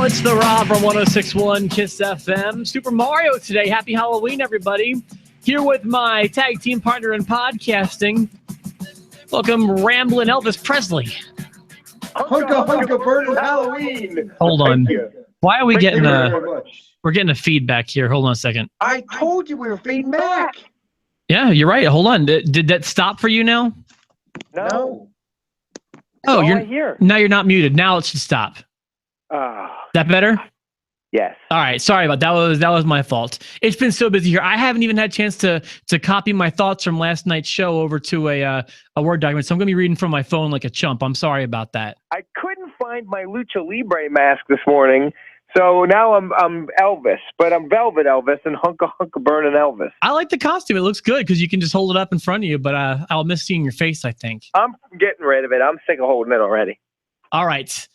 It's the Rob from 106.1 Kiss FM. Super Mario today. Happy Halloween, everybody. Here with my tag team partner in podcasting. Welcome, Ramblin' Elvis Presley. Hunka burning Halloween. Hold on. Why are we getting we're getting a feedback here? Hold on a second. I told you we were feeding back. Yeah, you're right. Hold on. Did that stop for you now? No. Oh, you're here. Now you're not muted. Now it should stop. Is that better? Yes. All right. Sorry about that. That was my fault. It's been so busy here. I haven't even had a chance to copy my thoughts from last night's show over to a Word document. So I'm going to be reading from my phone like a chump. I'm sorry about that. I couldn't find my Lucha Libre mask this morning, so now I'm Elvis, but I'm Velvet Elvis and Hunka burning Elvis. I like the costume. It looks good because you can just hold it up in front of you, but I'll miss seeing your face, I think. I'm getting rid of it. I'm sick of holding it already. All right.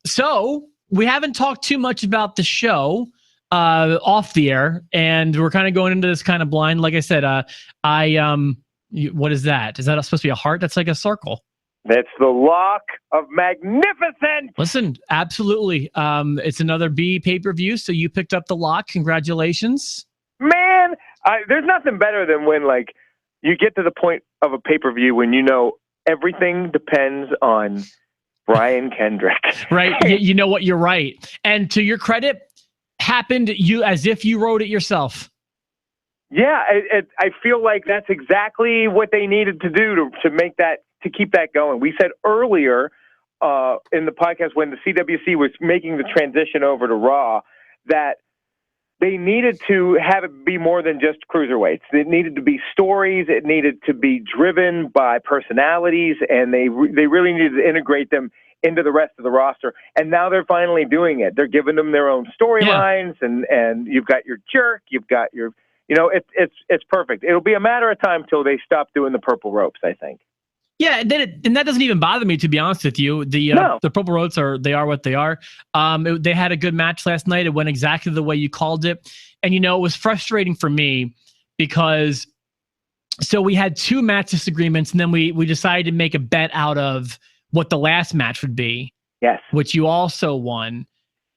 So we haven't talked too much about the show off the air, and we're kind of going into this kind of blind. Like I said, what is that? Is that supposed to be a heart? That's like a circle. That's the Lock of Magnificence. Listen, absolutely. It's another B pay-per-view, so you picked up the lock. Congratulations. Man, there's nothing better than when like you get to the point of a pay-per-view when you know everything depends on Brian Kendrick. Right. You know what? You're right. And to your credit, happened as if you wrote it yourself. Yeah, I feel like that's exactly what they needed to do to make that, to keep that going. We said earlier in the podcast when the CWC was making the transition over to Raw that they needed to have it be more than just cruiserweights. It needed to be stories. It needed to be driven by personalities, and they really needed to integrate them into the rest of the roster. And now they're finally doing it. They're giving them their own storylines, and you've got your jerk, you've got your, it's perfect. It'll be a matter of time till they stop doing the purple ropes, I think. Yeah, and that doesn't even bother me, to be honest with you. The purple ropes are what they are. They had a good match last night. It went exactly the way you called it, and it was frustrating for me because we had two match disagreements, and then we decided to make a bet out of what the last match would be. Yes, which you also won,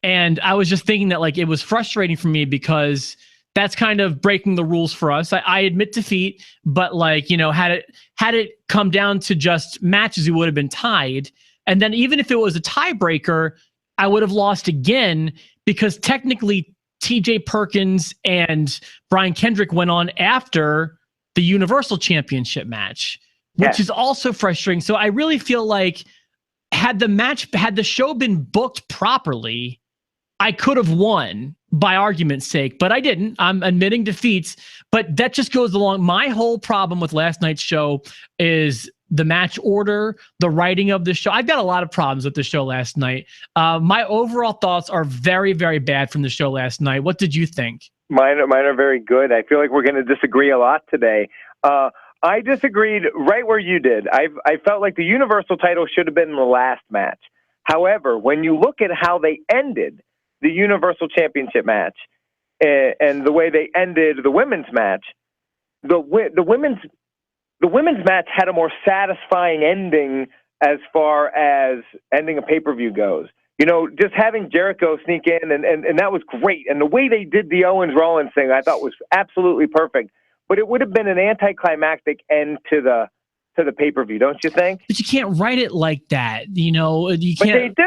and I was just thinking that like it was frustrating for me because that's kind of breaking the rules for us. I admit defeat, but like, had it come down to just matches, we would have been tied. And then even if it was a tiebreaker, I would have lost again because technically TJ Perkins and Brian Kendrick went on after the Universal Championship match, which is also frustrating. So I really feel like had the show been booked properly, I could have won by argument's sake, but I didn't. I'm admitting defeats, but that just goes along. My whole problem with last night's show is the match order, the writing of the show. I've got a lot of problems with the show last night. My overall thoughts are very, very bad from the show last night. What did you think? Mine are very good. I feel like we're going to disagree a lot today. I disagreed right where you did. I felt like the Universal title should have been in the last match. However, when you look at how they ended the Universal Championship match and the way they ended the women's match, the women's match had a more satisfying ending as far as ending a pay-per-view goes. Just having Jericho sneak in and that was great. And the way they did the Owens-Rollins thing I thought was absolutely perfect. But it would have been an anticlimactic end to the pay-per-view, don't you think? But you can't write it like that. You can't.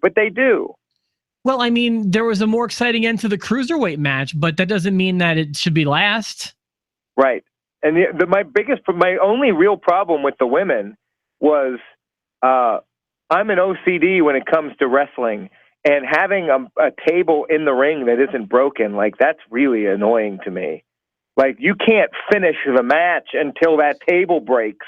But they do. Well, I mean, there was a more exciting end to the cruiserweight match, but that doesn't mean that it should be last. Right. And my only real problem with the women was I'm an OCD when it comes to wrestling, and having a table in the ring that isn't broken, like that's really annoying to me. Like you can't finish the match until that table breaks.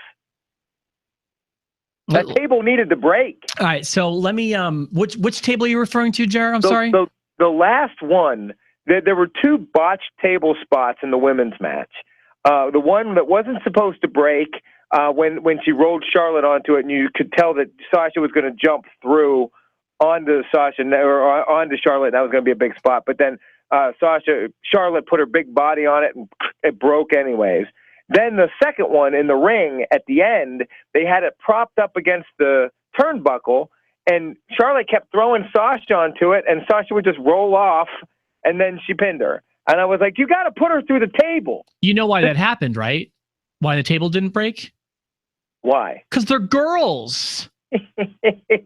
That table needed to break. All right, so let me. Which table are you referring to, Jared? I'm sorry. The last one. There were two botched table spots in the women's match. The one that wasn't supposed to break when she rolled Charlotte onto it, and you could tell that Sasha was going to jump through onto Sasha or onto Charlotte. That was going to be a big spot, but then Charlotte put her big body on it, and it broke anyways. Then the second one in the ring at the end, they had it propped up against the turnbuckle, and Charlotte kept throwing Sasha onto it, and Sasha would just roll off, and then she pinned her. And I was like, you got to put her through the table. You know why that happened, right? Why the table didn't break? Why? Because they're girls.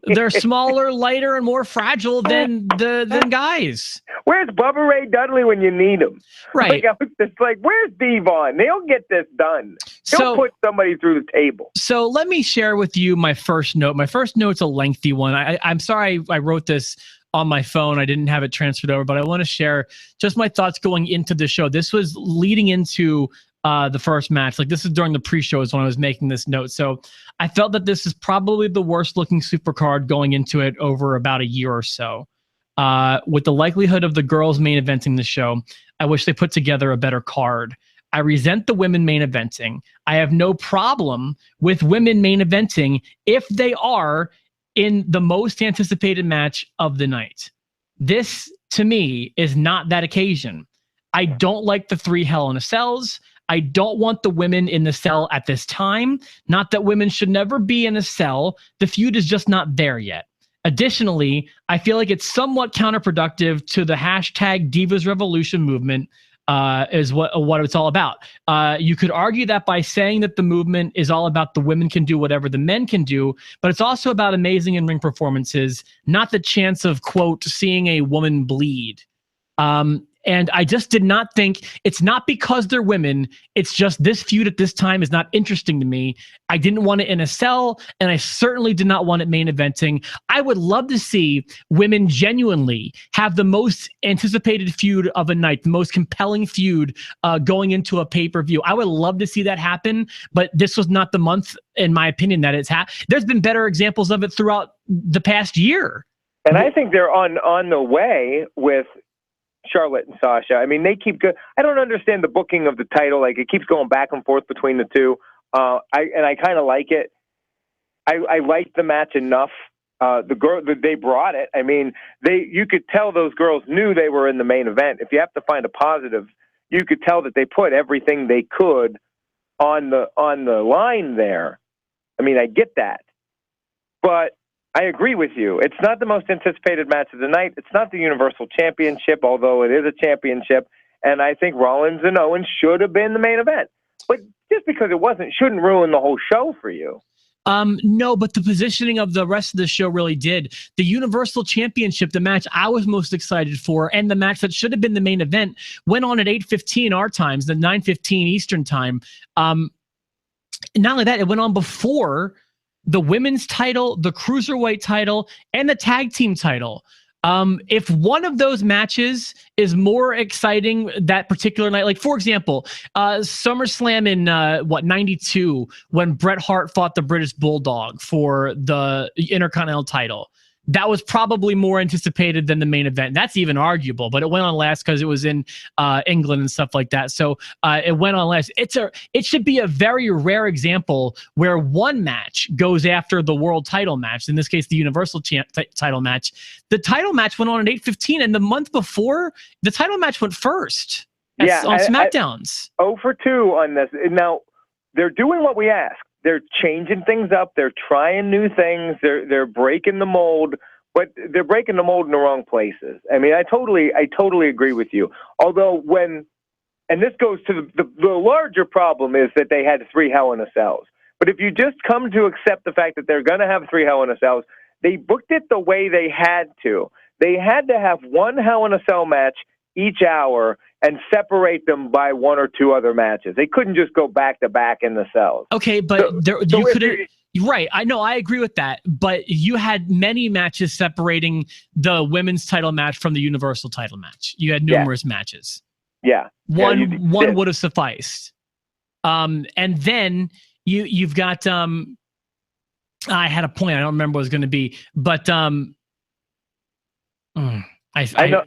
They're smaller, lighter, and more fragile than guys. Where's Bubba Ray Dudley when you need him? Right. Like, I was just like, where's Devon? They'll get this done. They'll put somebody through the table. So let me share with you my first note. My first note's a lengthy one. I'm sorry I wrote this on my phone. I didn't have it transferred over, but I want to share just my thoughts going into the show. This was leading into the first match. Like, this is during the pre-shows when I was making this note. So I felt that this is probably the worst looking supercard going into it over about a year or so. With the likelihood of the girls main eventing the show, I wish they put together a better card. I resent the women main eventing. I have no problem with women main eventing if they are in the most anticipated match of the night. This, to me, is not that occasion. I don't like the 3 Hell in a Cells. I don't want the women in the cell at this time. Not that women should never be in a cell. The feud is just not there yet. Additionally, I feel like it's somewhat counterproductive to the hashtag Divas Revolution movement, is what it's all about. You could argue that by saying that the movement is all about the women can do whatever the men can do, but it's also about amazing in-ring performances, not the chance of, quote, seeing a woman bleed. And I just did not think, it's not because they're women, it's just this feud at this time is not interesting to me. I didn't want it in a cell, and I certainly did not want it main eventing. I would love to see women genuinely have the most anticipated feud of a night, the most compelling feud going into a pay-per-view. I would love to see that happen, but this was not the month, in my opinion, that it's there's been better examples of it throughout the past year. And I think they're on the way with Charlotte and Sasha. I mean, they keep good. I don't understand the booking of the title. Like, it keeps going back and forth between the two. I kind of like it. I liked the match enough. They brought it. I mean, you could tell those girls knew they were in the main event. If you have to find a positive, you could tell that they put everything they could on the line there. I mean, I get that, but I agree with you. It's not the most anticipated match of the night. It's not the Universal Championship, although it is a championship. And I think Rollins and Owens should have been the main event. But just because it wasn't shouldn't ruin the whole show for you. No, but the positioning of the rest of the show really did. The Universal Championship, the match I was most excited for, and the match that should have been the main event, went on at 8:15 our times, the 9:15 Eastern time. Not only that, it went on before the women's title, the cruiserweight title, and the tag team title. If one of those matches is more exciting that particular night, like, for example, SummerSlam in 92, when Bret Hart fought the British Bulldog for the Intercontinental title, that was probably more anticipated than the main event. That's even arguable, but it went on last because it was in England and stuff like that. So it went on last. It should be a very rare example where one match goes after the world title match. In this case, the Universal title match. The title match went on at 8:15, and the month before, the title match went first. On SmackDowns. 0 for 2 on this. Now, they're doing what we asked. They're changing things up. They're trying new things. They're breaking the mold, but they're breaking the mold in the wrong places. I mean, I totally agree with you. Although and this goes to the larger problem is that they had 3 Hell in a Cells. But if you just come to accept the fact that they're going to have 3 Hell in a Cells, they booked it the way they had to. They had to have 1 Hell in a Cell match each hour and separate them by 1 or 2 other matches. They couldn't just go back to back in the cells. Okay, but you could. Right, I know, I agree with that. But you had many matches separating the women's title match from the Universal title match. You had numerous matches. Yeah, one would have sufficed. And then you've got. I had a point. I don't remember what it was going to be, but I know.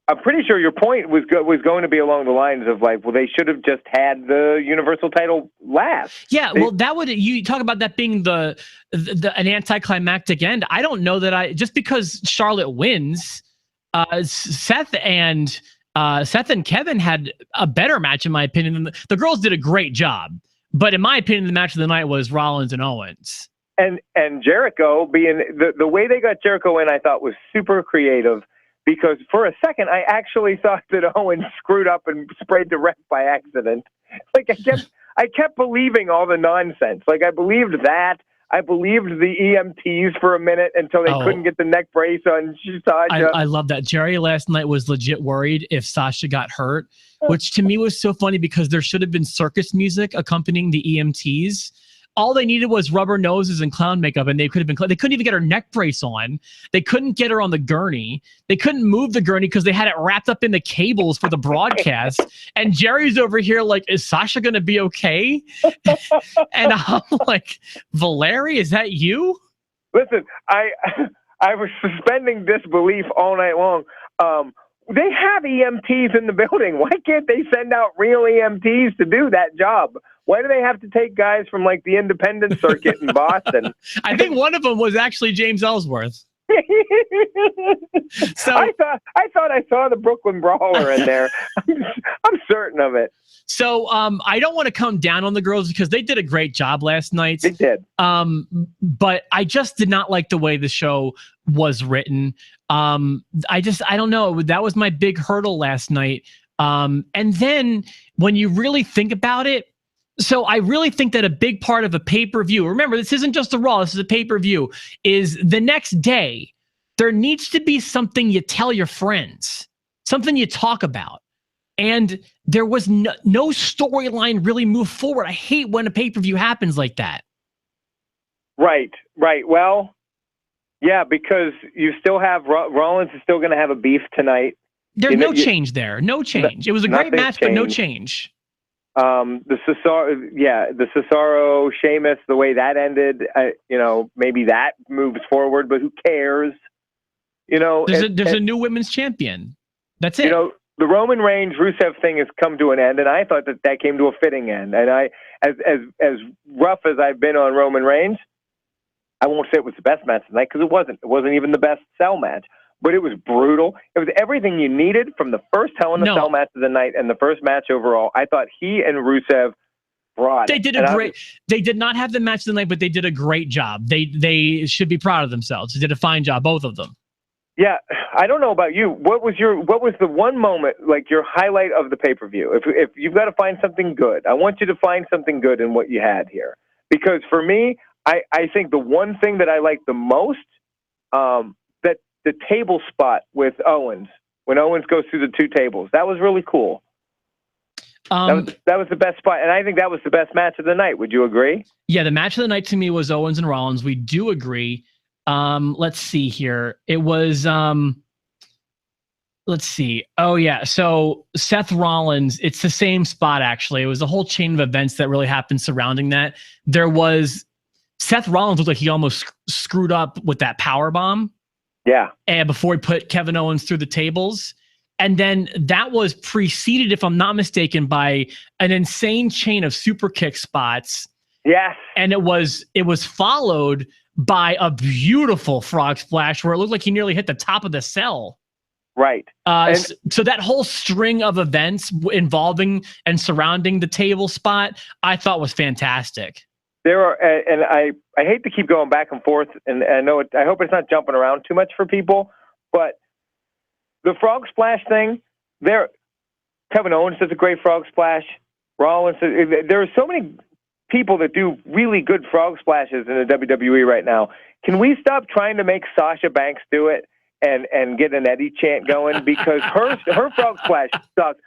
I'm pretty sure your point was going to be along the lines of like, well, they should have just had the Universal title last. Yeah, well, that would, you talk about that being an anticlimactic end. I don't know that just because Charlotte wins, Seth and Kevin had a better match in my opinion. The girls did a great job, but in my opinion, the match of the night was Rollins and Owens. And Jericho being the way they got Jericho in, I thought was super creative, because for a second I actually thought that Owens screwed up and sprayed the ref by accident. Like I kept believing all the nonsense. Like I believed that. I believed the EMTs for a minute until they couldn't get the neck brace on Sasha. I love that. Jerry last night was legit worried if Sasha got hurt, which to me was so funny because there should have been circus music accompanying the EMTs. All they needed was rubber noses and clown makeup, and they could have been. They couldn't even get her neck brace on. They couldn't get her on the gurney. They couldn't move the gurney because they had it wrapped up in the cables for the broadcast. And Jerry's over here like, is Sasha going to be okay? And I'm like, Valeri, is that you? Listen, I was suspending disbelief all night long. They have EMTs in the building. Why can't they send out real EMTs to do that job? Why do they have to take guys from like the independent circuit in Boston? I think one of them was actually James Ellsworth. So I thought I saw the Brooklyn Brawler in there. I'm certain of it. So I don't want to come down on the girls because they did a great job last night. They did. But I just did not like the way the show was written. I don't know. That was my big hurdle last night. And then when you really think about it, so I really think that a big part of a pay-per-view, remember, this isn't just a Raw, this is a pay-per-view, is the next day, there needs to be something you tell your friends, something you talk about. And there was no storyline really moved forward. I hate when a pay-per-view happens like that. Right. Well, yeah, because you still have Rollins is still going to have a beef tonight. There's no change there. No change. It was a great match, but no change. The Cesaro Sheamus, the way that ended, maybe that moves forward, but who cares? There's a new women's champion. That's it. The Roman Reigns Rusev thing has come to an end, and I thought that came to a fitting end. And as rough as I've been on Roman Reigns, I won't say it was the best match tonight because it wasn't. It wasn't even the best cell match, but it was brutal. It was everything you needed from the first Hell in a Cell match of the night and the first match overall. I thought he and Rusev brought. They did They did not have the match of the night, but they did a great job. They should be proud of themselves. They did a fine job, both of them. Yeah, I don't know about you. What was the one moment, like your highlight of the pay-per-view? If you've got to find something good, I want you to find something good in what you had here. Because for me, I think the one thing that I like the most, that the table spot with Owens, when Owens goes through the two tables, that was really cool. That was the best spot, and I think that was the best match of the night. Would you agree? Yeah, the match of the night to me was Owens and Rollins. We do agree. Let's see here. It was, let's see. Oh yeah. So Seth Rollins, it's the same spot actually. It was a whole chain of events that really happened surrounding that. There was Seth Rollins looked like he almost screwed up with that power bomb. Yeah. And before he put Kevin Owens through the tables. And then that was preceded, if I'm not mistaken, by an insane chain of super kick spots. Yes. And it was followed by a beautiful frog splash where it looked like he nearly hit the top of the cell. Right. So that whole string of events involving and surrounding the table spot, I thought was fantastic. There are, and I hate to keep going back and forth, and I know I hope it's not jumping around too much for people, but the frog splash thing, Kevin Owens does a great frog splash. Rollins, there are so many people that do really good frog splashes in the WWE right now. Can we stop trying to make Sasha Banks do it and get an Eddie chant going? Because her frog splash sucks.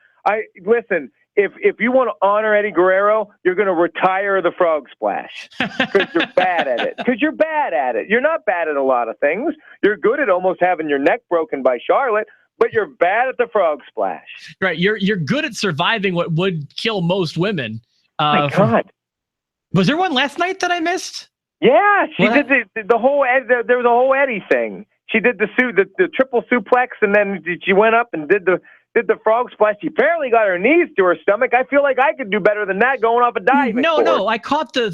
Listen, if you want to honor Eddie Guerrero, you're going to retire the frog splash because you're bad at it. Because you're bad at it. You're not bad at a lot of things. You're good at almost having your neck broken by Charlotte, but you're bad at the frog splash. Right. You're good at surviving what would kill most women. My God. Was there one last night that I missed? Yeah, she did the whole. There was a whole Eddie thing. She did the triple suplex, and then she went up and did the frog splash. She barely got her knees to her stomach. I feel like I could do better than that going off a diving board. No, I caught the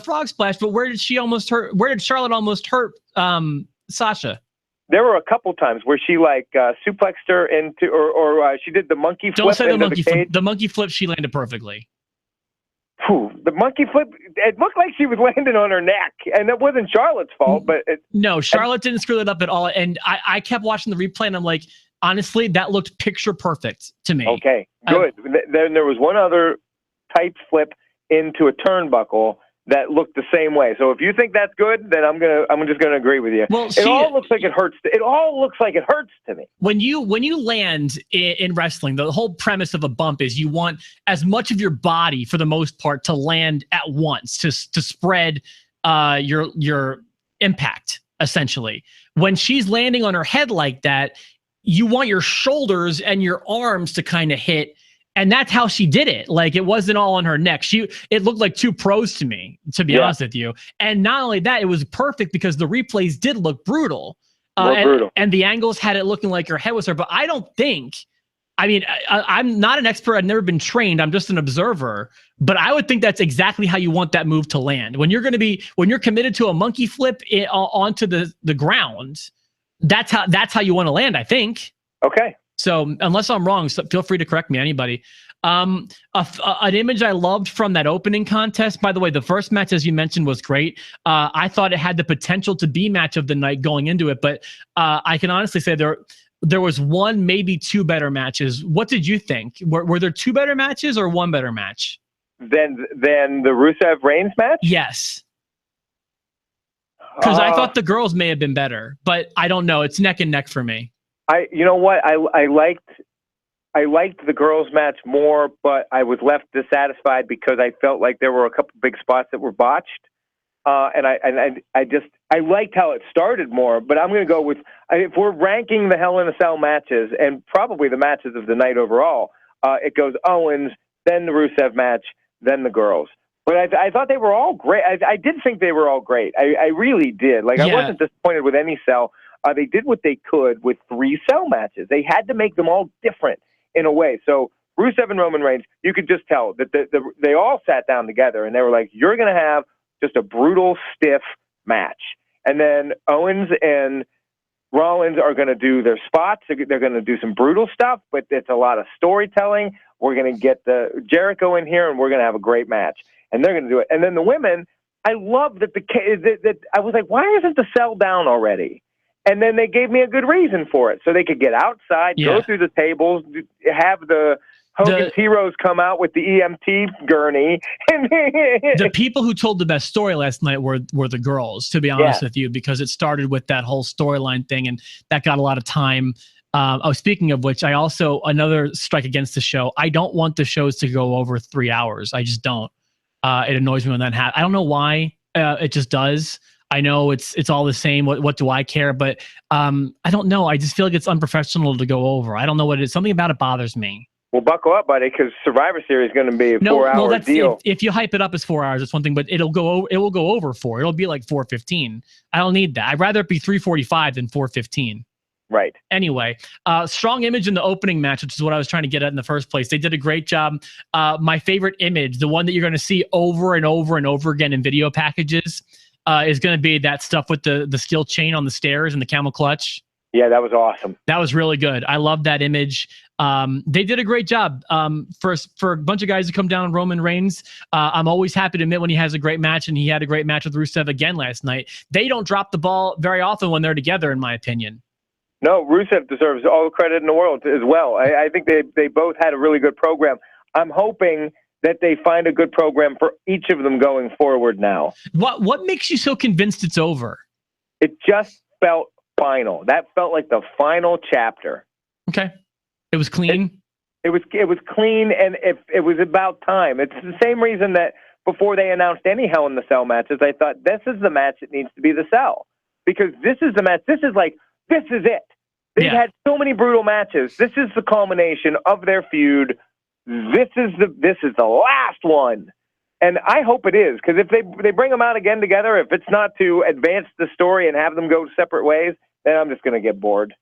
frog splash, but where did Charlotte almost hurt Sasha? There were a couple times where she suplexed her into, or she did the monkey flip. Don't say the monkey flip. The monkey flip, she landed perfectly. the monkey flip, it looked like she was landing on her neck, and it wasn't Charlotte's fault, but no, Charlotte didn't screw that up at all. And I kept watching the replay, and I'm like, honestly, that looked picture perfect to me. Okay, good. Then there was one other type flip into a turnbuckle that looked the same way. So if you think that's good, then I'm just gonna agree with you. Well, it all looks like it hurts. It all looks like it hurts to me. When you land in wrestling, the whole premise of a bump is you want as much of your body, for the most part, to land at once to spread your impact. Essentially, when she's landing on her head like that, you want your shoulders and your arms to kind of hit. And that's how she did it. Like, it wasn't all on her neck. It looked like two pros to me, to be honest with you. And not only that, it was perfect because the replays did look brutal. And the angles had it looking like her head was her. But I don't think, I mean, I'm not an expert. I've never been trained. I'm just an observer. But I would think that's exactly how you want that move to land. When you're committed to a monkey flip onto the ground, that's how you want to land, I think. Okay. So unless I'm wrong, so feel free to correct me, anybody. An image I loved from that opening contest, by the way, the first match, as you mentioned, was great. I thought it had the potential to be match of the night going into it, but I can honestly say there was one, maybe two better matches. What did you think? Were there two better matches or one better match? Than the Rusev Reigns match? Yes. Because I thought the girls may have been better, but I don't know. It's neck and neck for me. You know what? I liked the girls match more, but I was left dissatisfied because I felt like there were a couple big spots that were botched. And I liked how it started more, but I'm going to go with, if we're ranking the Hell in a Cell matches and probably the matches of the night overall, it goes Owens, then the Rusev match, then the girls. But I thought they were all great. I did think they were all great. I really did. Like, I wasn't disappointed with any cell. They did what they could with 3 cell matches. They had to make them all different in a way. So Rusev and Roman Reigns, you could just tell that they all sat down together and they were like, you're going to have just a brutal, stiff match. And then Owens and Rollins are going to do their spots. They're going to do some brutal stuff, but it's a lot of storytelling. We're going to get the Jericho in here and we're going to have a great match. And they're going to do it. And then the women, I love that I was like, why isn't the cell down already? And then they gave me a good reason for it. So they could get outside, go through the tables, have the Hogan's Heroes come out with the EMT gurney. The people who told the best story last night were the girls, to be honest with you, because it started with that whole storyline thing, and that got a lot of time. Speaking of which, another strike against the show. I don't want the shows to go over 3 hours. I just don't. It annoys me when that happens. I don't know why. It just does. I know it's all the same. What do I care? But I don't know. I just feel like it's unprofessional to go over. I don't know what it is. Something about it bothers me. Well, buckle up, buddy, because Survivor Series is going to be a 4-hour deal. If you hype it up as 4 hours, it's one thing, but it will go over 4. It'll be like 4:15. I don't need that. I'd rather it be 3:45 than 4:15. Right. Anyway, strong image in the opening match, which is what I was trying to get at in the first place. They did a great job. My favorite image, the one that you're going to see over and over and over again in video packages, is going to be that stuff with the steel chain on the stairs and the camel clutch. Yeah, that was awesome. That was really good. I love that image. They did a great job. For a bunch of guys to come down Roman Reigns, I'm always happy to admit when he has a great match, and he had a great match with Rusev again last night. They don't drop the ball very often when they're together, in my opinion. No, Rusev deserves all the credit in the world as well. I think they both had a really good program. I'm hoping that they find a good program for each of them going forward now. What makes you so convinced it's over? It just felt final. That felt like the final chapter. Okay. It was clean. It was clean, and it was about time. It's the same reason that before they announced any Hell in the Cell matches, I thought this is the match that needs to be the Cell, because this is the match. This is it. They've had so many brutal matches. This is the culmination of their feud. This is the last one. And I hope it is, because if they bring them out again together, if it's not to advance the story and have them go separate ways, then I'm just going to get bored.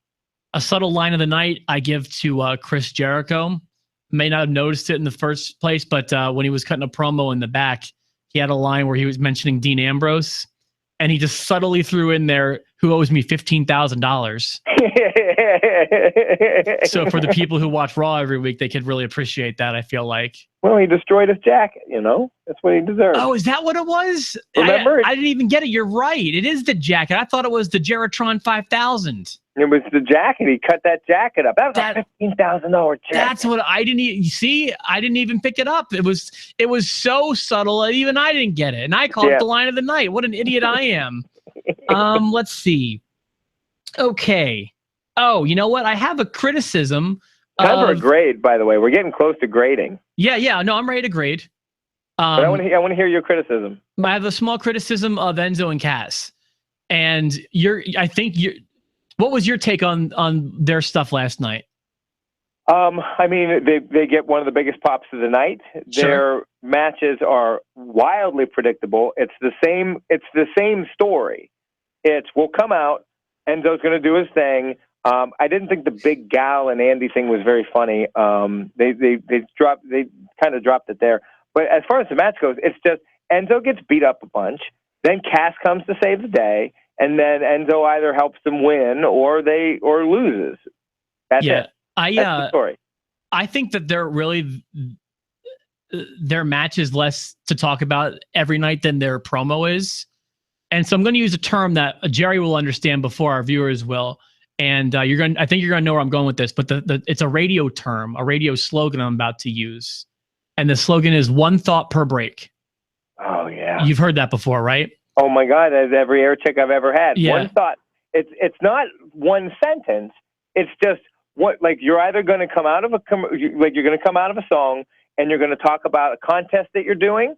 A subtle line of the night I give to Chris Jericho. May not have noticed it in the first place, but when he was cutting a promo in the back, he had a line where he was mentioning Dean Ambrose. and he just subtly threw in there who owes me $15,000. So for the people who watch Raw every week, they could really appreciate that, I feel like. Well, he destroyed his jacket, you know? That's what he deserved. Oh, is that what it was? Remember? I didn't even get it. You're right. It is the jacket. I thought it was the Geratron 5000. It was the jacket. He cut that jacket up. That was a $15,000 jacket. That's what I didn't even see. I didn't even pick it up. It was so subtle that even I didn't get it. And I called it the line of the night. What an idiot I am. Let's see. Okay. Oh, you know what? I have a criticism. Time for a grade, by the way. We're getting close to grading. Yeah. No, I'm ready to grade. But I want to hear your criticism. I have a small criticism of Enzo and Cass. And what was your take on their stuff last night? I mean, they get one of the biggest pops of the night. Sure. Their matches are wildly predictable. It's the same story. We'll come out, Enzo's going to do his thing. I didn't think the big Gal and Andy thing was very funny. They kind of dropped it there. But as far as the match goes, it's just Enzo gets beat up a bunch. Then Cass comes to save the day, and then Enzo either helps them win or loses. That's it. That's the story. I think that their match is less to talk about every night than their promo is. And so I'm going to use a term that Jerry will understand before our viewers will. And I think you're going to know where I'm going with this, but it's a radio term, a radio slogan I'm about to use. And the slogan is one thought per break. Oh, yeah. You've heard that before, right? Oh, my God. That's every air check I've ever had. Yeah. One thought. It's not one sentence. It's just you're either going to come out of you're going to come out of a song and you're going to talk about a contest that you're doing,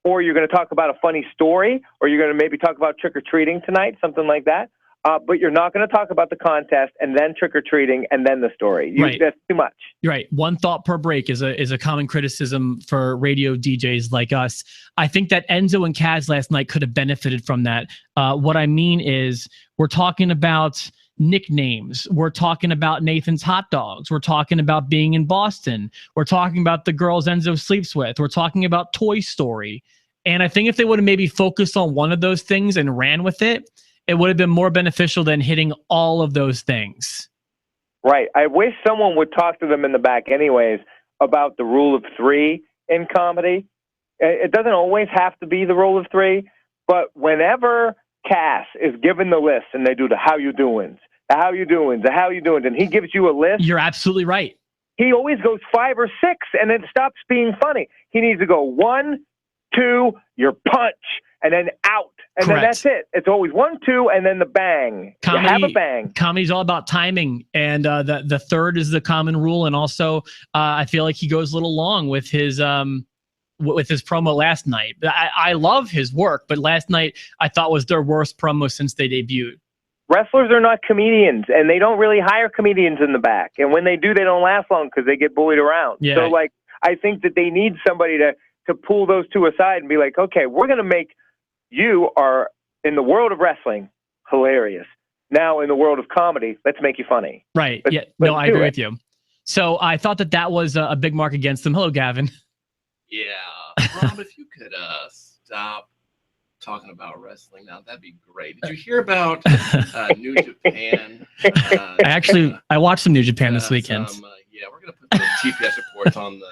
or you're going to talk about a funny story, or you're going to maybe talk about trick-or-treating tonight, something like that. But you're not going to talk about the contest and then trick-or-treating and then the story. Right. That's too much. You're right. One thought per break is a common criticism for radio DJs like us. I think that Enzo and Kaz last night could have benefited from that. What I mean is we're talking about nicknames. We're talking about Nathan's hot dogs. We're talking about being in Boston. We're talking about the girls Enzo sleeps with. We're talking about Toy Story. And I think if they would have maybe focused on one of those things and ran with it, it would have been more beneficial than hitting all of those things. Right. I wish someone would talk to them in the back anyways about the rule of three in comedy. It doesn't always have to be the rule of three, but whenever Cass is given the list and they do the how you doings, and he gives you a list. You're absolutely right. He always goes 5 or 6 and then stops being funny. He needs to go 1, 2, your punch, and then out. And Correct. Then that's it. It's always 1, 2, and then the bang. Comedy, you have a bang. Comedy's all about timing, and the third is the common rule. And also, I feel like he goes a little long with his promo last night. I love his work, but last night I thought was their worst promo since they debuted. Wrestlers are not comedians, and they don't really hire comedians in the back. And when they do, they don't last long because they get bullied around. Yeah. So, I think that they need somebody to pull those two aside and be like, okay, we're going to make you are in the world of wrestling hilarious. Now in the world of comedy, let's make you funny. Right. I agree with you. So I thought that was a big mark against them. Hello, Gavin. Yeah. Rob, if you could stop talking about wrestling now, that'd be great. Did you hear about New Japan? I watched some New Japan this weekend. We're going to put the TPS reports on the...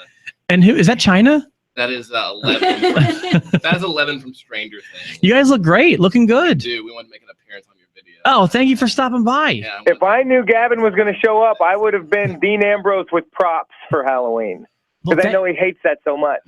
And who is that, China? That is 11 from Stranger Things. You guys look great. Looking good. Dude, we want to make an appearance on your video. Oh, thank you for stopping by. Yeah, if I knew Gavin was going to show up, I would have been Dean Ambrose with props for Halloween. Because I know he hates that so much.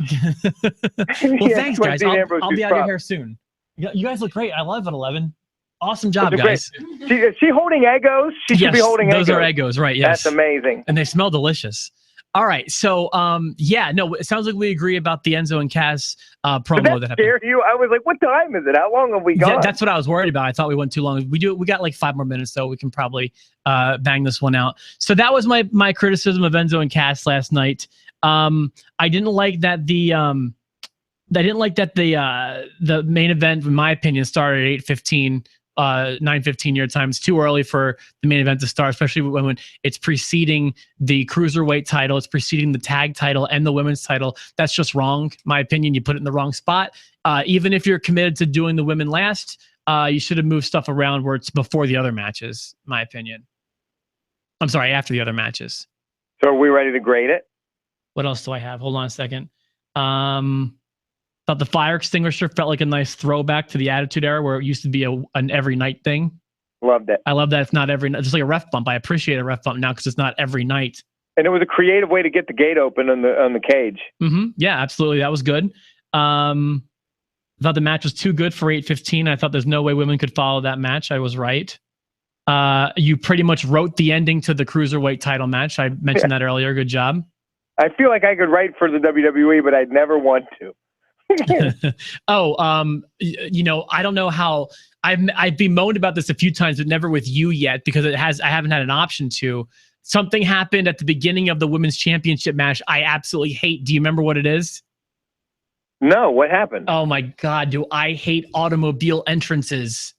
Well, thanks, guys. I'll be out of here soon. You guys look great. I love it, 11. Awesome job, guys. Is she holding Eggos? She should be holding Eggos. Those are Eggos, right? Yes. That's amazing. And they smell delicious. All right. So, it sounds like we agree about the Enzo and Cass promo that happened. Scare you? I was like, what time is it? How long have we gone? Yeah, that's what I was worried about. I thought we went too long. We got like 5 more minutes, so we can probably bang this one out. So that was my criticism of Enzo and Cass last night. I didn't like that the main event, in my opinion, started at 8:15. 9:15 your time. It's too early for the main event to start, especially when it's preceding the cruiserweight title, it's preceding the tag title and the women's title. That's just wrong. My opinion, you put it in the wrong spot. Even if you're committed to doing the women last, you should have moved stuff around where it's before the other matches, in my opinion. I'm sorry, after the other matches. So are we ready to grade it? What else do I have? Hold on a second. Thought the fire extinguisher felt like a nice throwback to the Attitude Era where it used to be an every night thing. Loved it. I love that it's not every night. Just like a ref bump. I appreciate a ref bump now because it's not every night. And it was a creative way to get the gate open on the cage. Mm-hmm. Yeah, absolutely. That was good. Thought the match was too good for 8:15. I thought there's no way women could follow that match. I was right. You pretty much wrote the ending to the Cruiserweight title match. I mentioned that earlier. Good job. I feel like I could write for the WWE, but I'd never want to. I don't know how I've bemoaned about this a few times, but never with you yet because I haven't had an option to. Something happened at the beginning of the women's championship match I absolutely hate. Do you remember what it is? No, what happened? Oh my God, do I hate automobile entrances.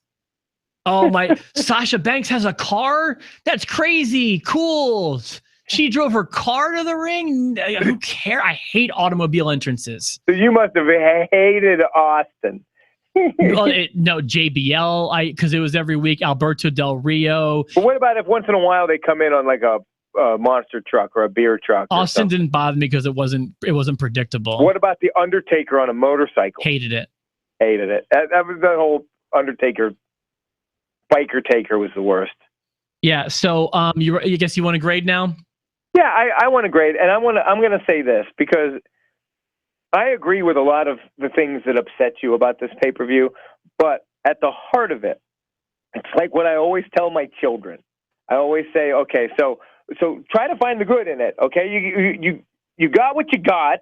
Oh my, Sasha Banks has a car? That's crazy. Cool. She drove her car to the ring? Who cares? I hate automobile entrances. So you must have hated Austin. No, JBL, because it was every week. Alberto Del Rio. But what about if once in a while they come in on like a monster truck or a beer truck? Austin didn't bother me because it wasn't predictable. What about the Undertaker on a motorcycle? Hated it. Hated it. That was the whole Undertaker biker taker was the worst. Yeah. So you guess you want to grade now? Yeah, I want to grade, and I'm going to say this because I agree with a lot of the things that upset you about this pay-per-view, but at the heart of it, it's like what I always tell my children. I always say, okay, so try to find the good in it. Okay, you got what you got,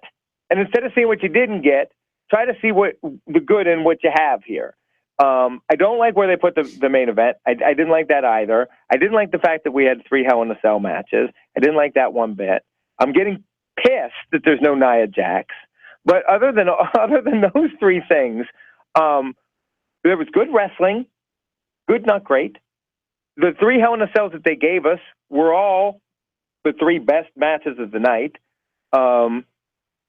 and instead of seeing what you didn't get, try to see what the good in what you have here. I don't like where they put the main event. I didn't like that either. I didn't like the fact that we had 3 Hell in a Cell matches. I didn't like that one bit. I'm getting pissed that there's no Nia Jax. But other than those 3 things, there was good wrestling, good not great. The 3 Hell in a Cells that they gave us were all the 3 best matches of the night. Owens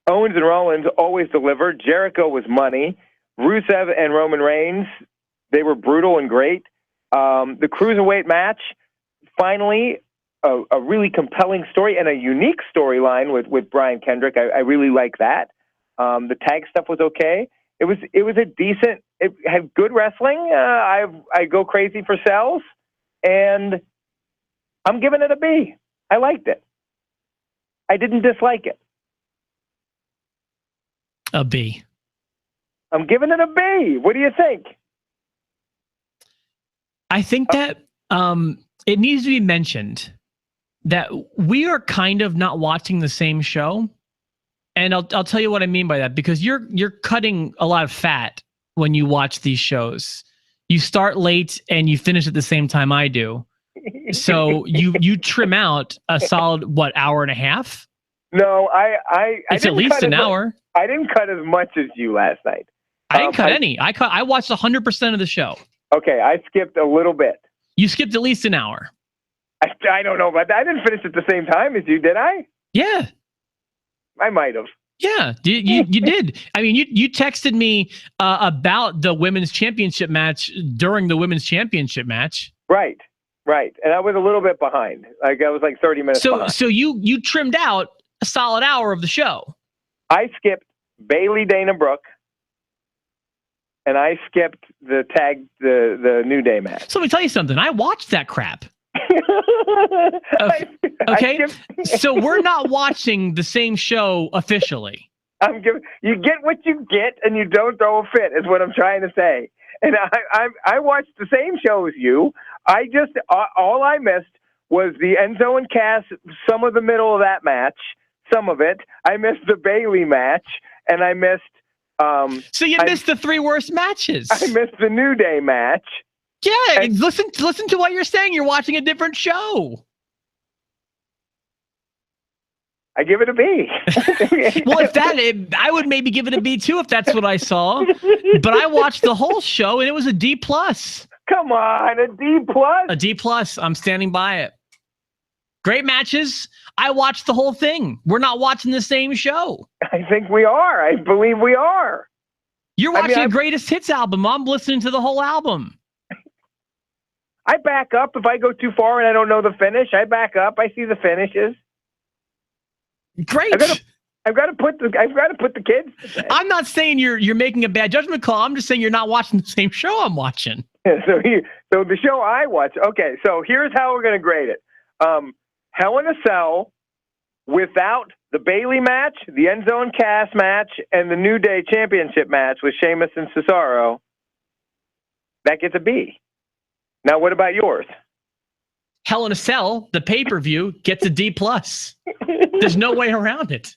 and Rollins always delivered. Jericho was money. Rusev and Roman Reigns, they were brutal and great. The Cruiserweight match, finally, a really compelling story and a unique storyline with Brian Kendrick. I really like that. The tag stuff was okay. It was a decent. It had good wrestling. I go crazy for Cells, and I'm giving it a B. I liked it. I didn't dislike it. A B. I'm giving it a B. What do you think? I think that it needs to be mentioned that we are kind of not watching the same show. And I'll tell you what I mean by that, because you're cutting a lot of fat when you watch these shows. You start late and you finish at the same time I do. So you trim out a solid hour and a half? No, it's at least an hour. I didn't cut as much as you last night. I didn't cut any. I watched 100% of the show. Okay, I skipped a little bit. You skipped at least an hour. I don't know about that. I didn't finish at the same time as you, did I? Yeah. I might have. Yeah, you did. I mean, you texted me about the women's championship match during the women's championship match. Right. And I was a little bit behind. Like I was like 30 minutes behind. So you trimmed out a solid hour of the show. I skipped Bayley Dana Brooke. And I skipped the New Day match. So let me tell you something. I watched that crap. Okay. So we're not watching the same show officially. You get what you get and you don't throw a fit is what I'm trying to say. And I watched the same show as you. I just, all I missed was the Enzo and Cass, some of the middle of that match, some of it. I missed the Bayley match and I missed, so you missed the 3 worst matches. I missed the New Day match. Yeah, and listen to what you're saying. You're watching a different show. I give it a B. Well, I would maybe give it a B too if that's what I saw. But I watched the whole show and it was a D+. Come on, a D+. A D+. I'm standing by it. Great matches. I watched the whole thing. We're not watching the same show. I think we are. I believe we are. You're watching a greatest hits album. I'm listening to the whole album. I back up if I go too far and I don't know the finish. I back up. I see the finishes. Great. I've got to put the kids to bed. I'm not saying you're making a bad judgment call. I'm just saying you're not watching the same show I'm watching. So the show I watch. Okay, so here's how we're going to grade it. Hell in a Cell without the Bailey match, the End Zone Cass match, and the New Day Championship match with Sheamus and Cesaro. That gets a B. Now, what about yours? Hell in a Cell, the pay-per-view, gets a D+. There's no way around it.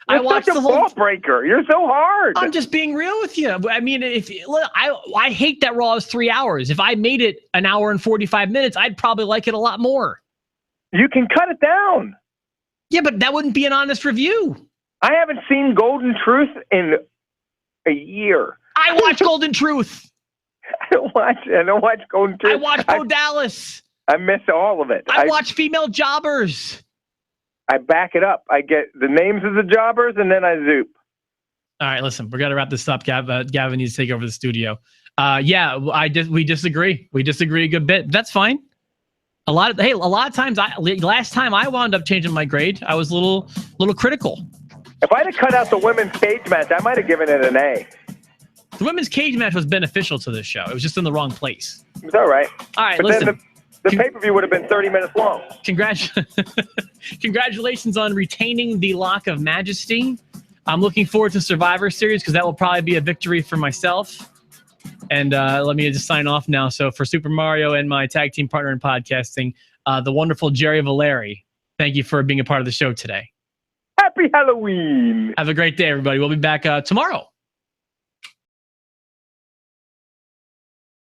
You're I watched such a ball breaker. You're so hard. I'm just being real with you. I mean, I hate that Raw is 3 hours. If I made it an hour and 45 minutes, I'd probably like it a lot more. You can cut it down. Yeah, but that wouldn't be an honest review. I haven't seen Golden Truth in a year. I watch Golden Truth. I don't watch Golden Truth. I watch Bo Dallas. I miss all of it. I watch female jobbers. I back it up. I get the names of the jobbers, and then I zoop. All right, listen, we're gonna wrap this up. Gavin needs to take over the studio. Yeah, we disagree. We disagree a good bit. That's fine. A lot of times, last time I wound up changing my grade, I was a little critical. If I'd have cut out the women's cage match, I might have given it an A. The women's cage match was beneficial to this show. It was just in the wrong place. It's all right. All right, but listen. Then the pay-per-view would have been 30 minutes long. Congratulations on retaining the Lock of Majesty. I'm looking forward to Survivor Series because that will probably be a victory for myself. And let me just sign off now. So for Super Mario and my tag team partner in podcasting, the wonderful Jerry Valeri, thank you for being a part of the show today. Happy Halloween. Have a great day, everybody. We'll be back tomorrow.